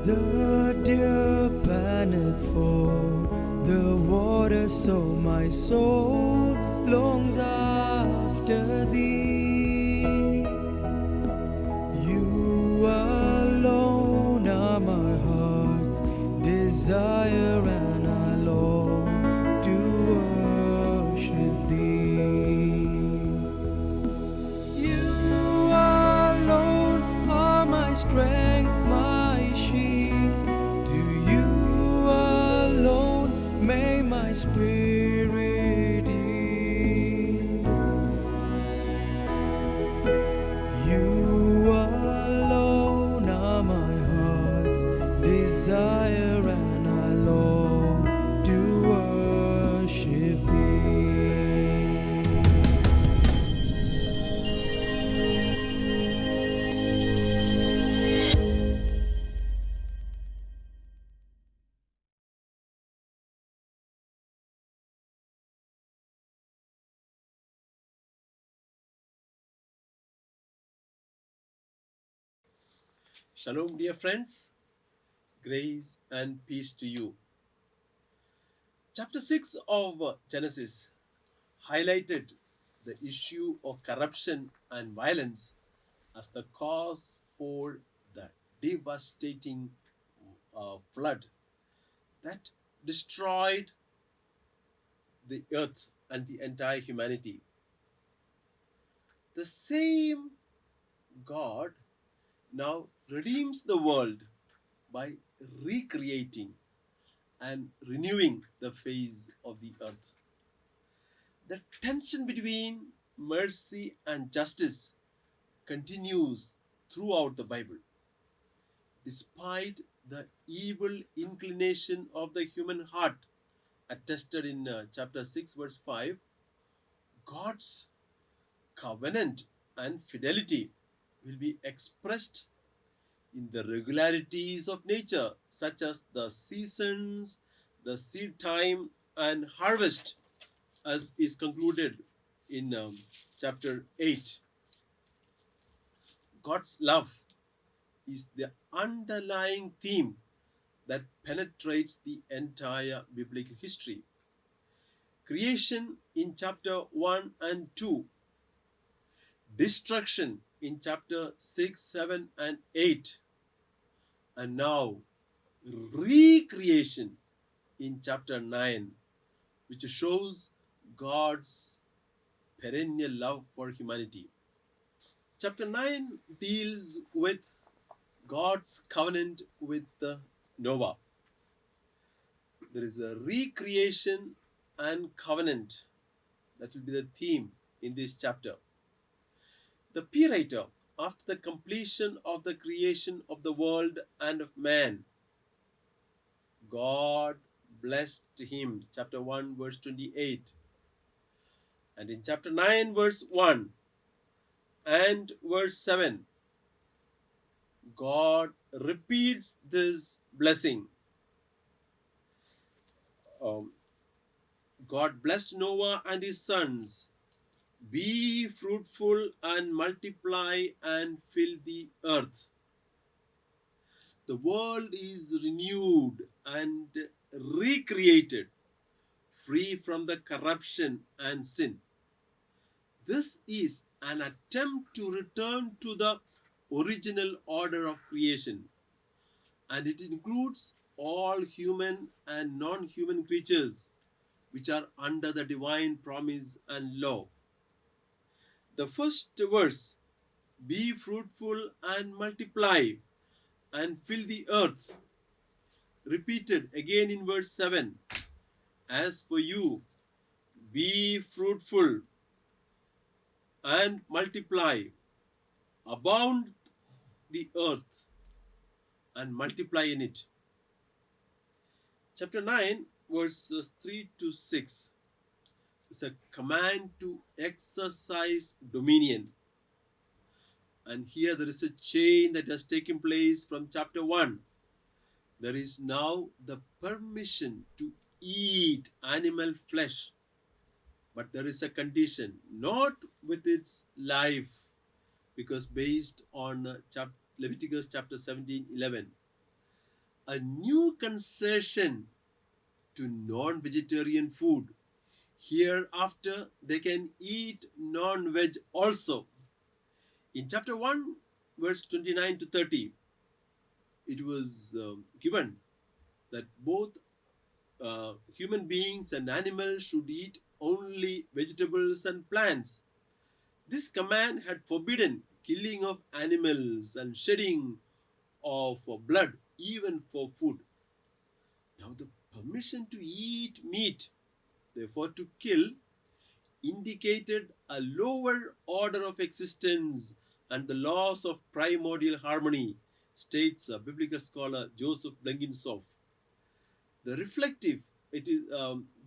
the deer panteth for the water, so my soul longs after thee. You alone are my heart's desire, and I long to worship thee. You alone are my strength, my shield. To you alone may my spirit yield. You alone are my heart's desire, and I long to worship thee. Shalom, dear friends. Grace and peace to you. Chapter 6 of Genesis highlighted the issue of corruption and violence as the cause for the devastating flood that destroyed the earth and the entire humanity. The same God now redeems the world by recreating and renewing the face of the earth. The tension between mercy and justice continues throughout the Bible. Despite the evil inclination of the human heart, attested in chapter 6, verse 5, God's covenant and fidelity will be expressed in the regularities of nature, such as the seasons, the seed time, and harvest, as is concluded in chapter 8. God's love is the underlying theme that penetrates the entire biblical history. Creation in chapter 1 and 2, destruction in chapter 6, 7, and 8, and now recreation in chapter 9, which shows God's perennial love for humanity. Chapter 9 deals with God's covenant with Noah. There is a recreation and covenant that will be the theme in this chapter. The writer, after the completion of the creation of the world and of man, God blessed him, chapter 1, verse 28. And in chapter 9, verse 1 and verse 7, God repeats this blessing. God blessed Noah and his sons. Be fruitful and multiply and fill the earth. The world is renewed and recreated, free from the corruption and sin. This is an attempt to return to the original order of creation, and it includes all human and non-human creatures which are under the divine promise and law. The first verse, be fruitful and multiply and fill the earth, repeated again in verse 7. As for you, be fruitful and multiply, abound the earth and multiply in it. Chapter 9, verses 3 to 6 is a command to exercise dominion. And here there is a chain that has taken place from chapter 1. There is now the permission to eat animal flesh. But there is a condition, not with its life, because based on Leviticus chapter 17:11. a new concession to non-vegetarian food. Hereafter, they can eat non-veg also. In chapter 1, verse 29 to 30, it was given that both human beings and animals should eat only vegetables and plants. This command had forbidden killing of animals and shedding of blood, even for food. Now, the permission to eat meat, therefore to kill, indicated a lower order of existence and the loss of primordial harmony, states biblical scholar Joseph Blenkinsop. The reflective, it is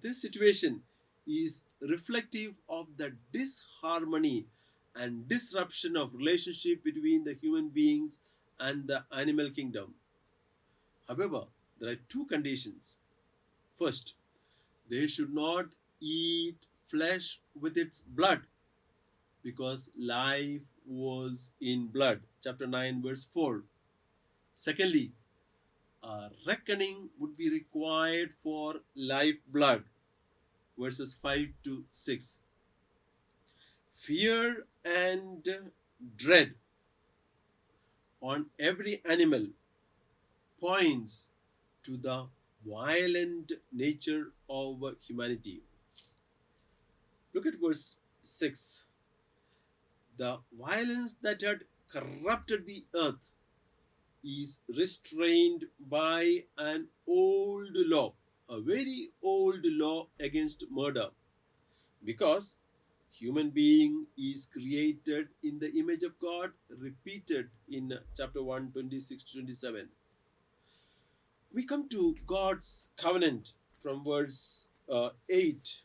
this situation is reflective of the disharmony and disruption of relationship between the human beings and the animal kingdom. However, there are two conditions. First, they should not eat flesh with its blood, because life was in blood. Chapter 9, verse 4. Secondly, a reckoning would be required for life blood. Verses 5 to 6. Fear and dread on every animal points to the violent nature of humanity. Look at verse 6. The violence that had corrupted the earth is restrained by an old law, a very old law against murder, because human being is created in the image of God, repeated in chapter 1, 26 to 27. We come to God's covenant from verse 8,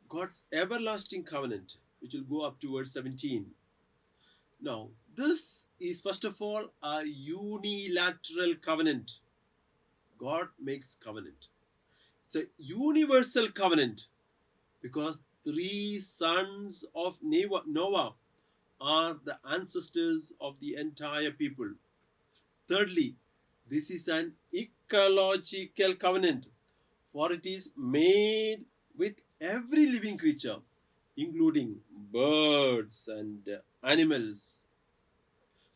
God's everlasting covenant, which will go up to verse 17. Now, this is first of all a unilateral covenant. God makes covenant. It's a universal covenant because three sons of Noah are the ancestors of the entire people. Thirdly, this is an ecological covenant, for it is made with every living creature, including birds and animals,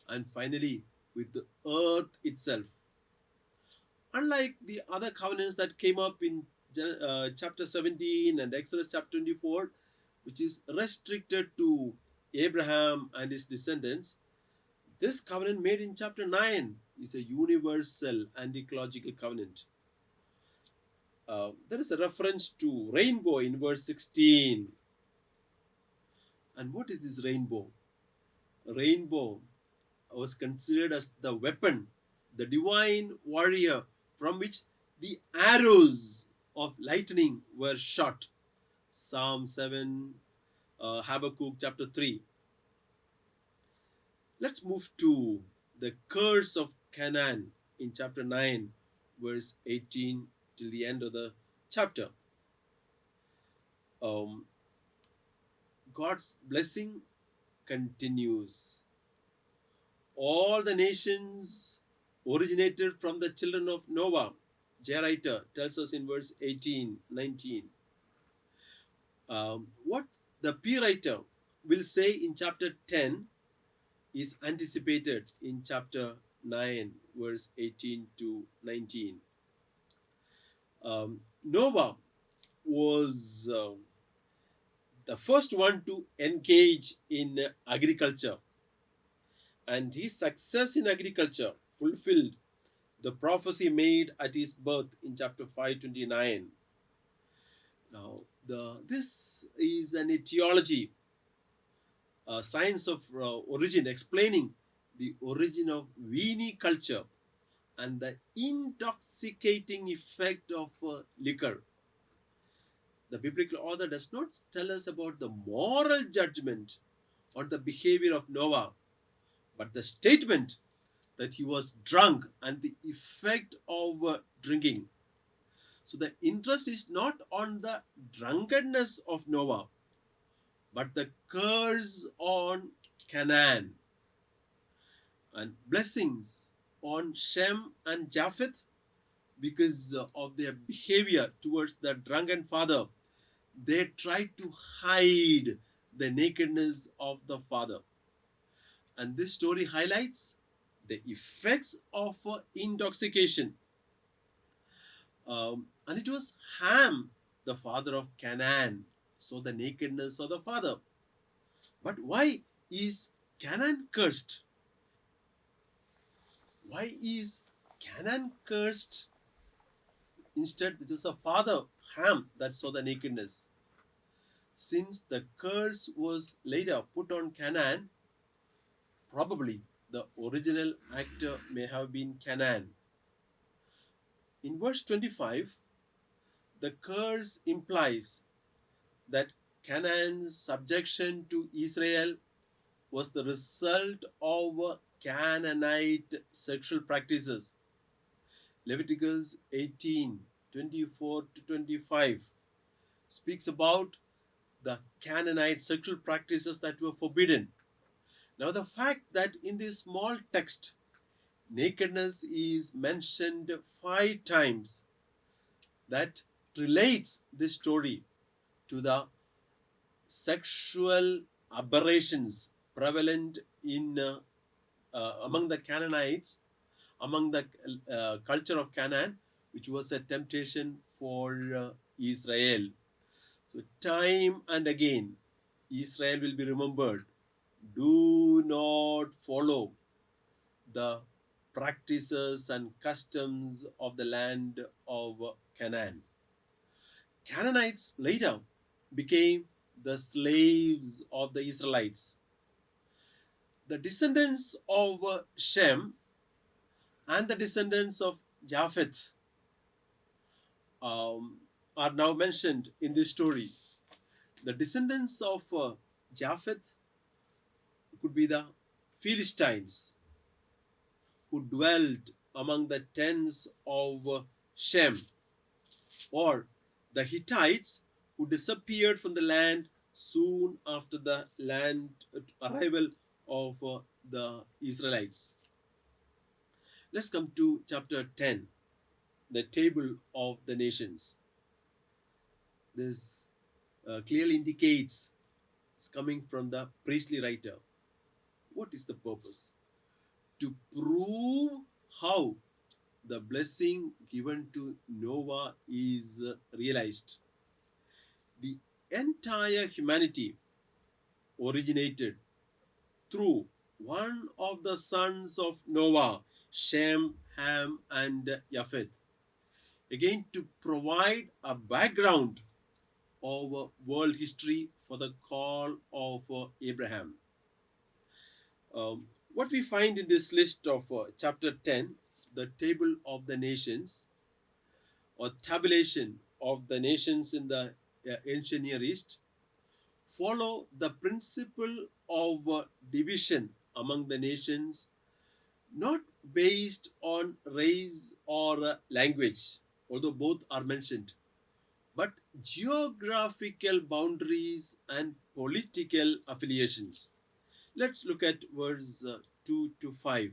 and finally with the earth itself. Unlike the other covenants that came up in chapter 17 and Exodus chapter 24, which is restricted to Abraham and his descendants, this covenant made in chapter 9 is a universal and ecological covenant. There is a reference to rainbow in verse 16. And what is this rainbow? Rainbow was considered as the weapon, the divine warrior from which the arrows of lightning were shot. Psalm 7, Habakkuk chapter 3. Let's move to the curse of Canaan in chapter 9, verse 18 till the end of the chapter. God's blessing continues. All the nations originated from the children of Noah. J-writer tells us in verse 18, 19. What the P-writer will say in chapter 10 is anticipated in chapter 9, verse 18 to 19. Noah was the first one to engage in agriculture, and his success in agriculture fulfilled the prophecy made at his birth in chapter 5:29. Now, this is an etiology, a science of origin, explaining the origin of weenie culture and the intoxicating effect of liquor. The biblical author does not tell us about the moral judgment on the behavior of Noah, but the statement that he was drunk and the effect of drinking. So the interest is not on the drunkenness of Noah, but the curse on Canaan. And blessings on Shem and Japheth because of their behavior towards the drunken father. They tried to hide the nakedness of the father. And this story highlights the effects of intoxication. And it was Ham, the father of Canaan, saw the nakedness of the father. But why is Canaan cursed? Why is Canaan cursed? Instead, it was a father, Ham, that saw the nakedness. Since the curse was later put on Canaan, probably the original actor may have been Canaan. In verse 25, the curse implies that Canaan's subjection to Israel was the result of Canaanite sexual practices. Leviticus 18:24 to 25 speaks about the Canaanite sexual practices that were forbidden. Now, the fact that in this small text, nakedness is mentioned 5 times, that relates this story to the sexual aberrations prevalent in among the Canaanites, among the culture of Canaan, which was a temptation for Israel. So, time and again, Israel will be remembered. Do not follow the practices and customs of the land of Canaan. Canaanites later became the slaves of the Israelites. The descendants of Shem and the descendants of Japheth um, are now mentioned in this story. The descendants of Japheth could be the Philistines who dwelt among the tents of Shem, or the Hittites who disappeared from the land soon after the land arrival of the Israelites. Let's come to chapter 10, the table of the nations. This clearly indicates it's coming from the priestly writer. What is the purpose? To prove how the blessing given to Noah is realized. The entire humanity originated through one of the sons of Noah, Shem, Ham, and Japheth. Again, to provide a background of world history for the call of Abraham. What we find in this list of chapter 10, the table of the nations, or tabulation of the nations in the ancient Near East, follow the principle of division among the nations, not based on race or language, although both are mentioned, but geographical boundaries and political affiliations. Let's look at verse 2 to 5.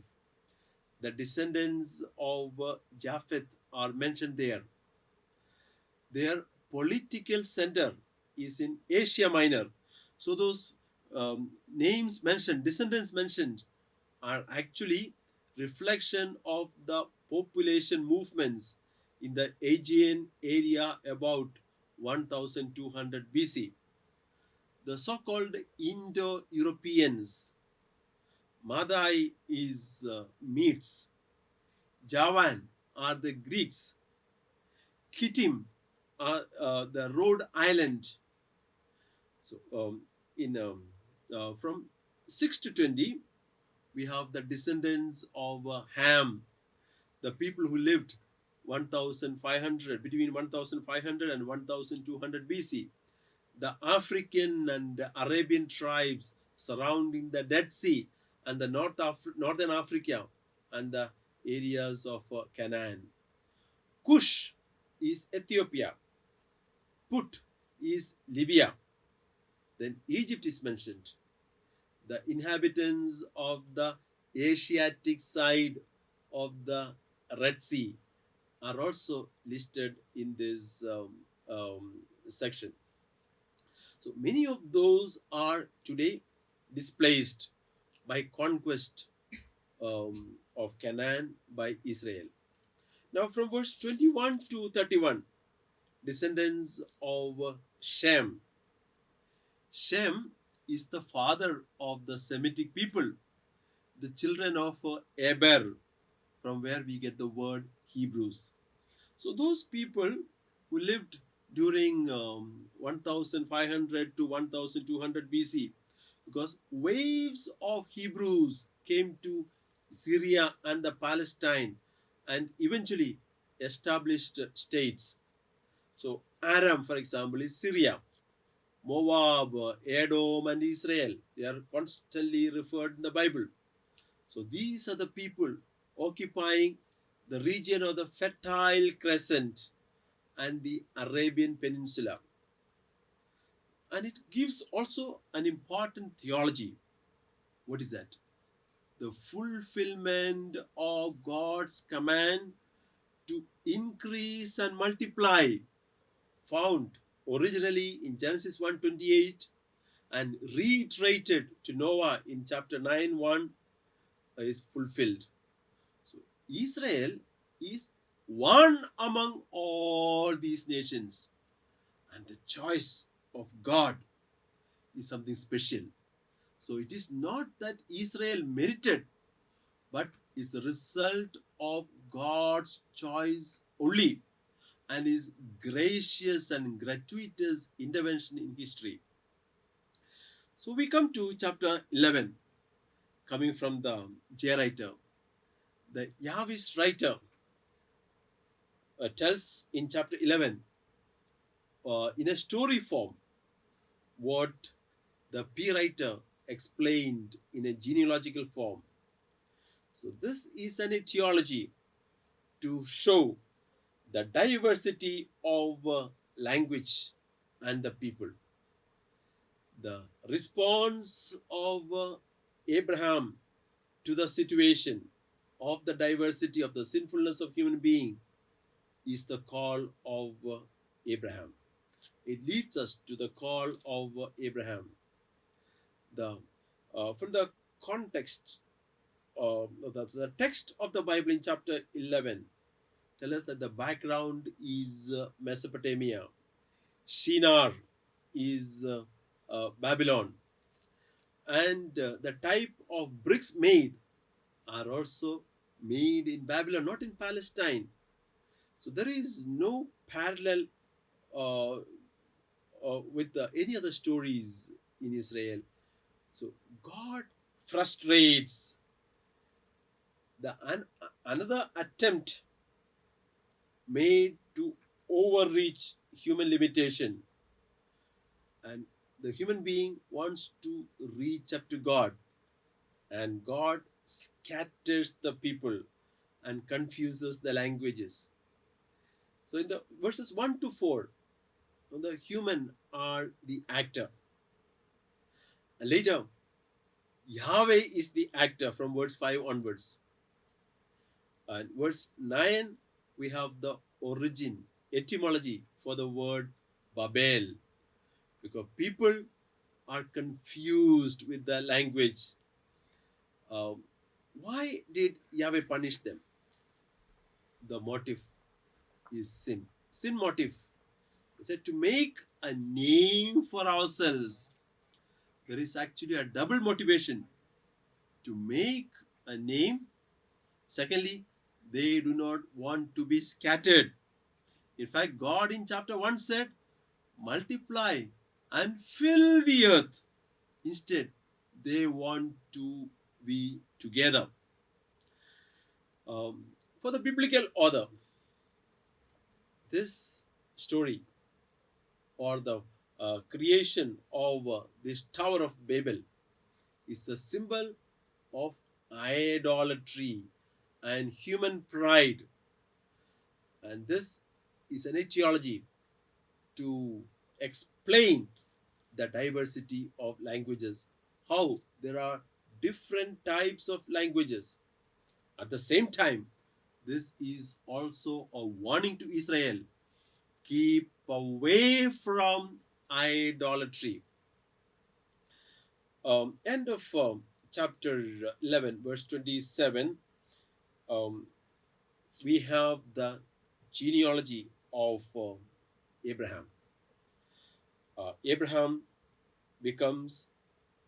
The descendants of Japheth are mentioned there. Their political center is in Asia Minor. So those names mentioned, descendants mentioned, are actually reflection of the population movements in the Aegean area about 1200 BC. The so-called Indo-Europeans, Madai is Medes, Javan are the Greeks, Kittim are the Rhode Island. So in from 6 to 20, we have the descendants of Ham, the people who lived 1500 between 1500 and 1200 BC, the African and Arabian tribes surrounding the Dead Sea and the northern Africa and the areas of Canaan. Cush is Ethiopia. Put is Libya. Then Egypt is mentioned. The inhabitants of the Asiatic side of the Red Sea are also listed in this section. So many of those are today displaced by conquest of Canaan by Israel. Now, from verse 21 to 31, descendants of Shem. Shem is the father of the Semitic people, the children of Eber, from where we get the word Hebrews. So, those people who lived during 1500 to 1200 BC, because waves of Hebrews came to Syria and the Palestine and eventually established states. So, Aram, for example, is Syria. Moab, Edom, and Israel. They are constantly referred in the Bible. So these are the people occupying the region of the Fertile Crescent and the Arabian Peninsula. And it gives also an important theology. What is that? The fulfillment of God's command to increase and multiply, found originally in Genesis 1:28 and reiterated to Noah in chapter 9:1 is fulfilled. So Israel is one among all these nations, and the choice of God is something special. So it is not that Israel merited, but is a result of God's choice only and his gracious and gratuitous intervention in history. So we come to chapter 11, coming from the J writer. The Yahwist writer tells in chapter 11, in a story form, what the P writer explained in a genealogical form. So, this is an etiology to show the diversity of language and the people. The response of Abraham to the situation of the diversity of the sinfulness of human being is the call of Abraham. It leads us to the call of Abraham. The From the context, the text of the Bible in chapter 11 tell us that the background is Mesopotamia. Shinar is Babylon, and the type of bricks made are also made in Babylon, not in Palestine. So there is no parallel uh, with any other stories in Israel. So God frustrates another attempt made to overreach human limitation, and the human being wants to reach up to God, and God scatters the people and confuses the languages. So in the verses 1 to 4, the human are the actor. And later, Yahweh is the actor from verse 5 onwards. And verse 9, we have the origin, etymology for the word Babel, because people are confused with the language. Um, why did Yahweh punish them? The motive is sin. Sin motive. He said to make a name for ourselves. There is actually a double motivation to make a name. Secondly, they do not want to be scattered. In fact, God in chapter 1 said, multiply and fill the earth. Instead, they want to be together. Um, for the biblical author, this story or the creation of this Tower of Babel is a symbol of idolatry and human pride. And this is an etiology to explain the diversity of languages, how there are different types of languages, At the same time, this is also a warning to Israel: keep away from idolatry. End of chapter 11, verse 27. Um, we have the genealogy of Abraham. Abraham becomes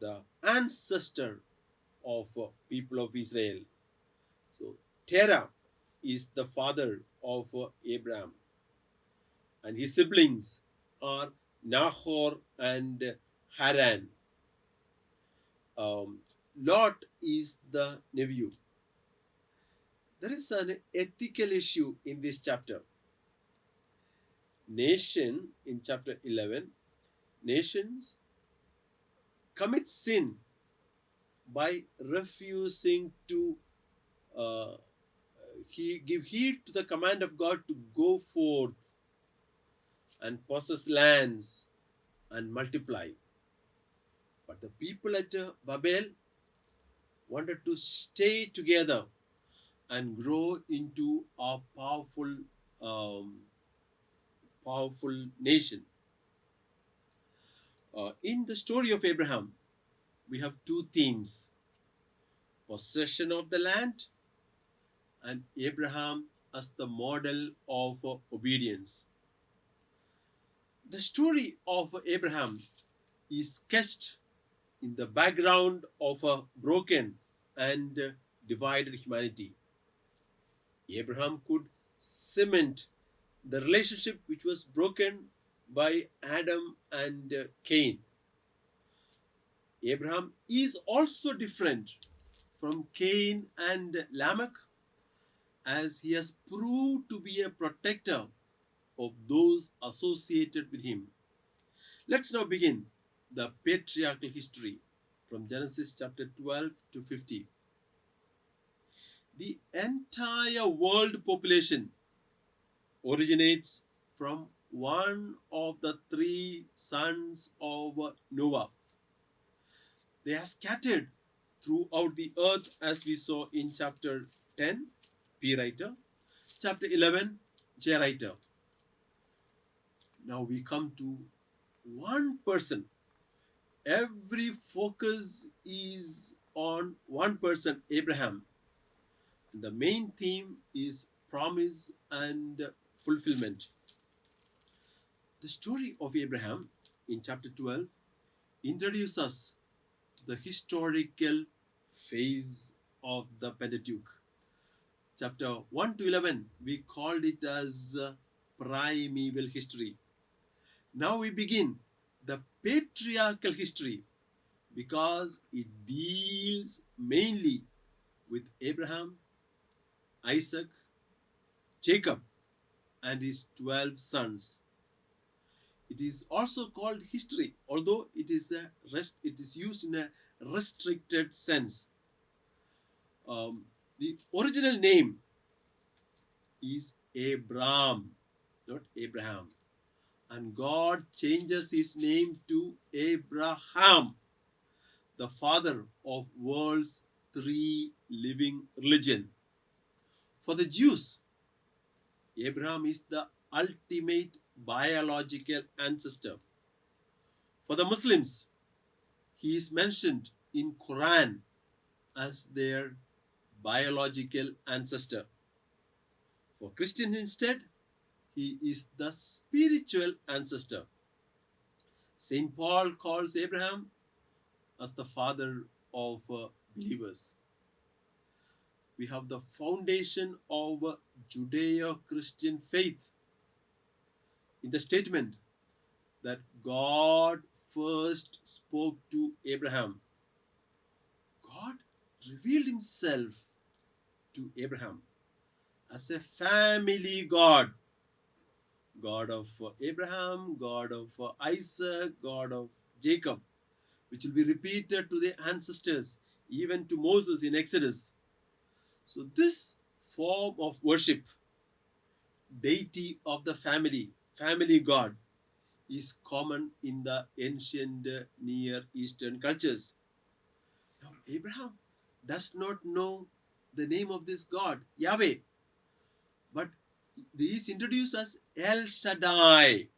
the ancestor of people of Israel. So Terah is the father of Abraham, and his siblings are Nahor and Haran. Um, Lot is the nephew. There is an ethical issue in this chapter. Nation in chapter 11, nations commit sin by refusing to uh, give heed to the command of God to go forth and possess lands and multiply. But the people at Babel wanted to stay together and grow into a um, powerful nation. In the story of Abraham, we have two themes: possession of the land and Abraham as the model of obedience. The story of Abraham is sketched in the background of a broken and divided humanity. Abraham could cement the relationship which was broken by Adam and Cain. Abraham is also different from Cain and Lamech, as he has proved to be a protector of those associated with him. Let's now begin the patriarchal history from Genesis chapter 12 to 50. The entire world population originates from one of the three sons of Noah. They are scattered throughout the earth, as we saw in chapter 10, P writer, chapter 11, J writer. Now we come to one person. Every focus is on one person, Abraham. And the main theme is promise and fulfillment. The story of Abraham in chapter 12 introduces us to the historical phase of the Pentateuch. Chapter 1 to 11, we called it as primeval history. Now we begin the patriarchal history because it deals mainly with Abraham, Isaac, Jacob, and his 12 sons. It is also called history, although it is used in a restricted sense. The original name is Abram, not Abraham, and God changes his name to Abraham, the father of world's three living religion. For the Jews, Abraham is the ultimate biological ancestor. For the Muslims, he is mentioned in Quran as their biological ancestor. For Christians instead, he is the spiritual ancestor. Saint Paul calls Abraham as the father of believers. We have the foundation of Judeo-Christian faith in the statement that God first spoke to Abraham. God revealed himself to Abraham as a family God. God of Abraham, God of Isaac, God of Jacob, which will be repeated to the ancestors, even to Moses in Exodus. So this form of worship, deity of the family God, is common in the ancient Near Eastern cultures. Now, Abraham does not know the name of this God, Yahweh. But he is introduced as El Shaddai,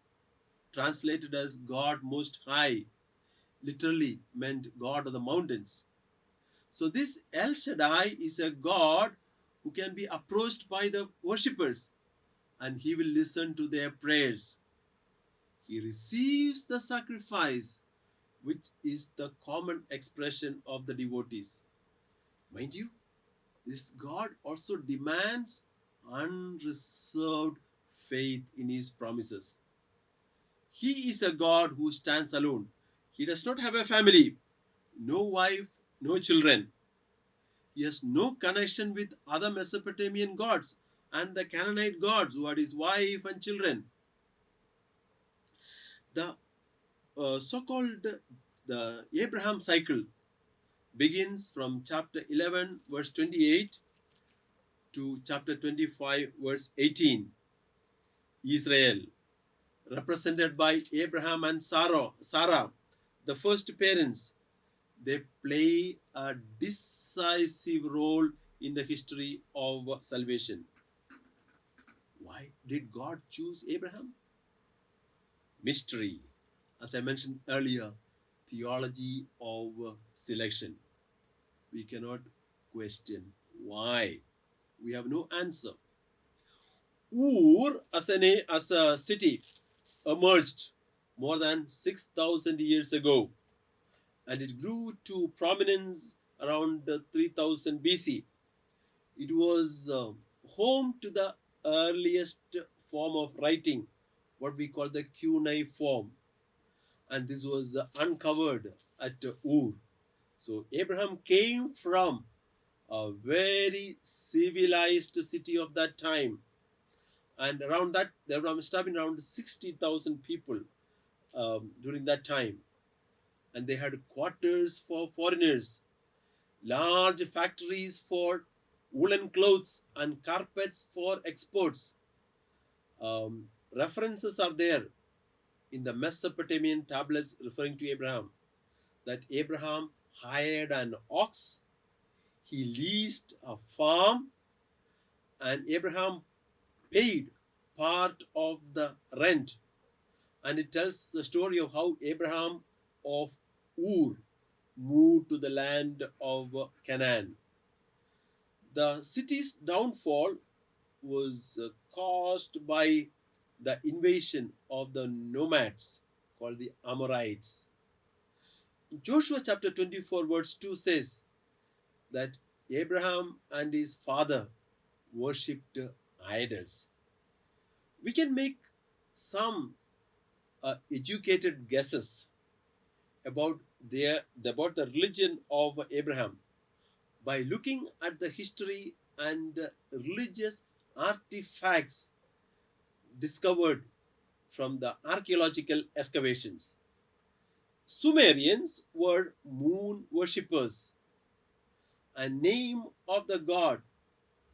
translated as God Most High, literally meant God of the mountains. So this El Shaddai is a God who can be approached by the worshippers, and he will listen to their prayers. He receives the sacrifice, which is the common expression of the devotees. Mind you, this God also demands unreserved faith in his promises. He is a God who stands alone. He does not have a family, no wife, no children. He has no connection with other Mesopotamian gods and the Canaanite gods who had his wife and children. The so-called the Abraham cycle begins from chapter 11 verse 28 to chapter 25 verse 18. Israel, represented by Abraham and Sarah, the first parents, they play a decisive role in the history of salvation. Why did God choose Abraham? Mystery. As I mentioned earlier, theology of selection. We cannot question why. We have no answer. Ur as a city emerged more than 6,000 years ago, and it grew to prominence around 3000 BC. It was home to the earliest form of writing, what we call the cuneiform, and this was uncovered at Ur. So Abraham came from a very civilized city of that time, and around that there must have been around 60,000 people during that time, and they had quarters for foreigners, large factories for woolen clothes and carpets for exports. References are there in the Mesopotamian tablets referring to Abraham, that Abraham hired an ox, he leased a farm, and Abraham paid part of the rent. And it tells the story of how Abraham of Ur moved to the land of Canaan. The city's downfall was caused by the invasion of the nomads called the Amorites. Joshua chapter 24 verse 2 says that Abraham and his father worshipped idols. We can make some educated guesses about the religion of Abraham by looking at the history and religious artifacts discovered from the archaeological excavations. Sumerians were moon worshippers. A name of the god,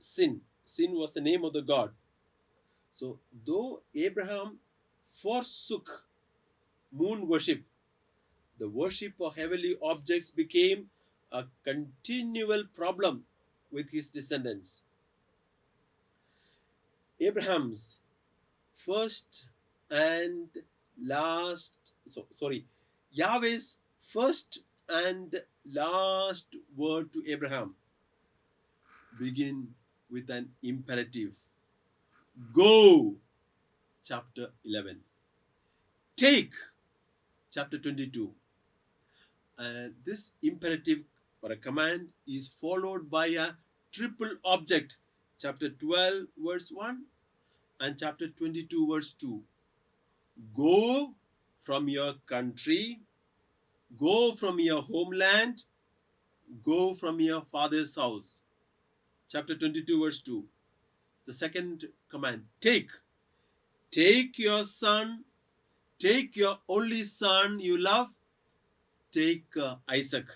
Sin. Sin was the name of the god. So, though Abraham forsook moon worship, the worship of heavenly objects became a continual problem with his descendants. Abraham's first and Yahweh's first and last word to Abraham begin with an imperative. Go, chapter 11. Take, chapter 22. And this imperative or a command is followed by a triple object, chapter 12 verse 1 and chapter 22 verse 2. Go from your country, go from your homeland, go from your father's house. Chapter 22 verse 2. The second command, take your son, take your only son you love, take Isaac.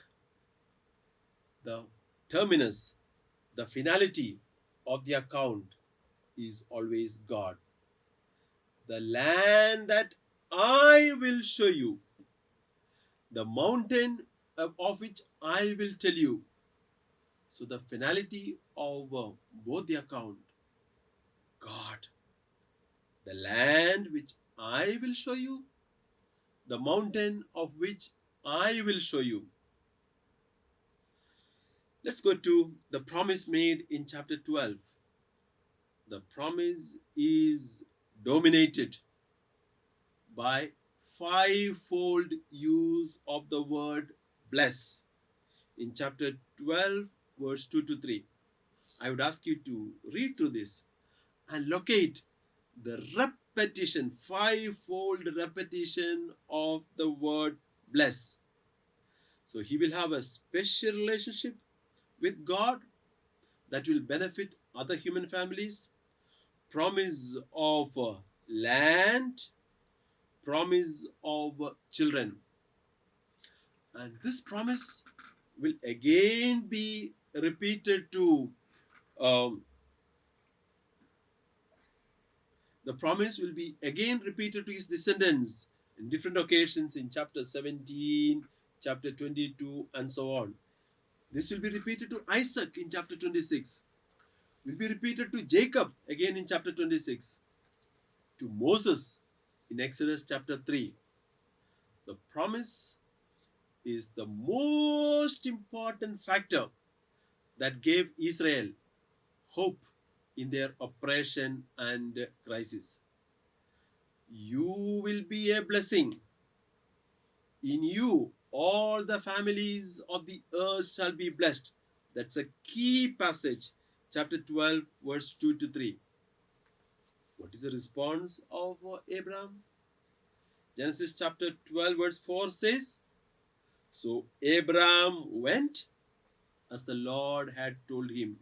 The terminus, the finality of the account is always God. The land that I will show you, the mountain of which I will tell you, So the finality of both the account, God, the land which I will show you, the mountain of which I will show you. Let's go to the promise made in chapter 12. The promise is dominated by fivefold use of the word bless in chapter 12, verse 2 to 3. I would ask you to read through this and locate the repetition, fivefold repetition of the word bless. So he will have a special relationship with God that will benefit other human families. Promise of land, promise of children. And this promise will again be repeated to the promise will be again repeated to his descendants in different occasions in chapter 17, chapter 22, and so on. This will be repeated to Isaac in chapter 26. Will be repeated to Jacob again in chapter 26. To Moses in Exodus chapter 3. The promise is the most important factor that gave Israel hope in their oppression and crisis. You will be a blessing. In you, all the families of the earth shall be blessed. That's a key passage, chapter 12, verse 2 to 3. What is the response of Abraham? Genesis chapter 12, verse 4 says, So Abraham went as the Lord had told him.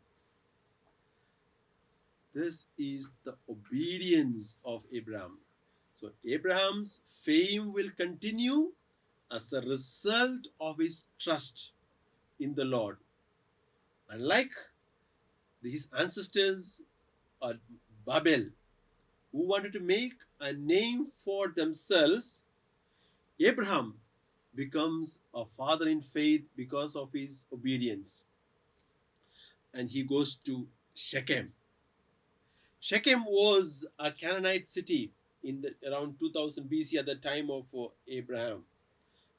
This is the obedience of Abraham. So Abraham's fame will continue as a result of his trust in the Lord. Unlike his ancestors at Babel, who wanted to make a name for themselves, Abraham becomes a father in faith because of his obedience. And he goes to Shechem. Shechem was a Canaanite city in around 2000 BC at the time of Abraham.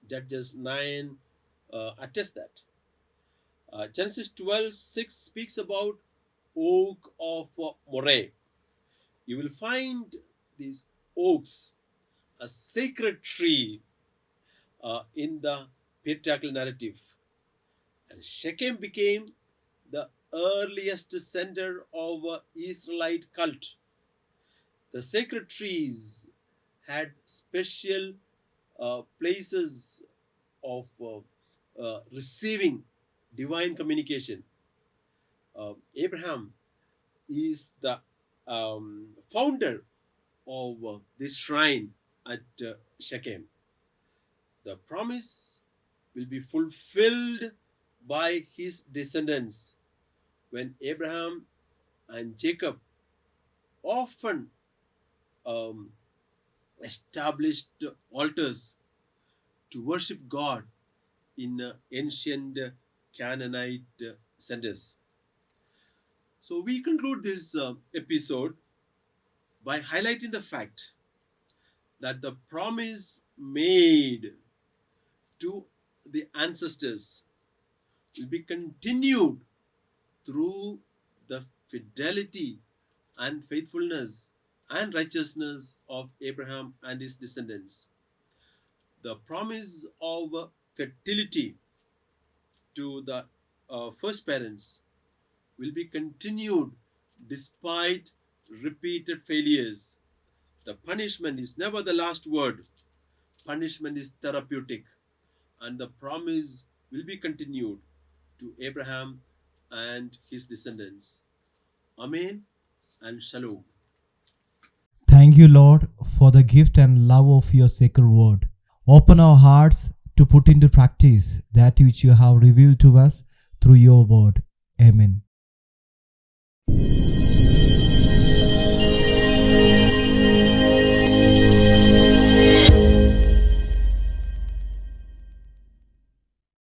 Judges 9 attest that. Genesis 12:6 speaks about oak of Moreh. You will find these oaks, a sacred tree in the patriarchal narrative. And Shechem became the earliest center of Israelite cult. The sacred trees had special places of receiving divine communication. Abraham is the founder of this shrine at Shechem. The promise will be fulfilled by his descendants when Abraham and Jacob often established altars to worship God in ancient Canaanite centers. So we conclude this episode by highlighting the fact that the promise made to the ancestors will be continued through the fidelity and faithfulness and righteousness of Abraham and his descendants. The promise of fertility to the first parents will be continued despite repeated failures. The punishment is never the last word. Punishment is therapeutic, and the promise will be continued to Abraham and his descendants. Amen and Shalom. Thank you, Lord, for the gift and love of your sacred word. Open our hearts to put into practice that which you have revealed to us through your word. Amen.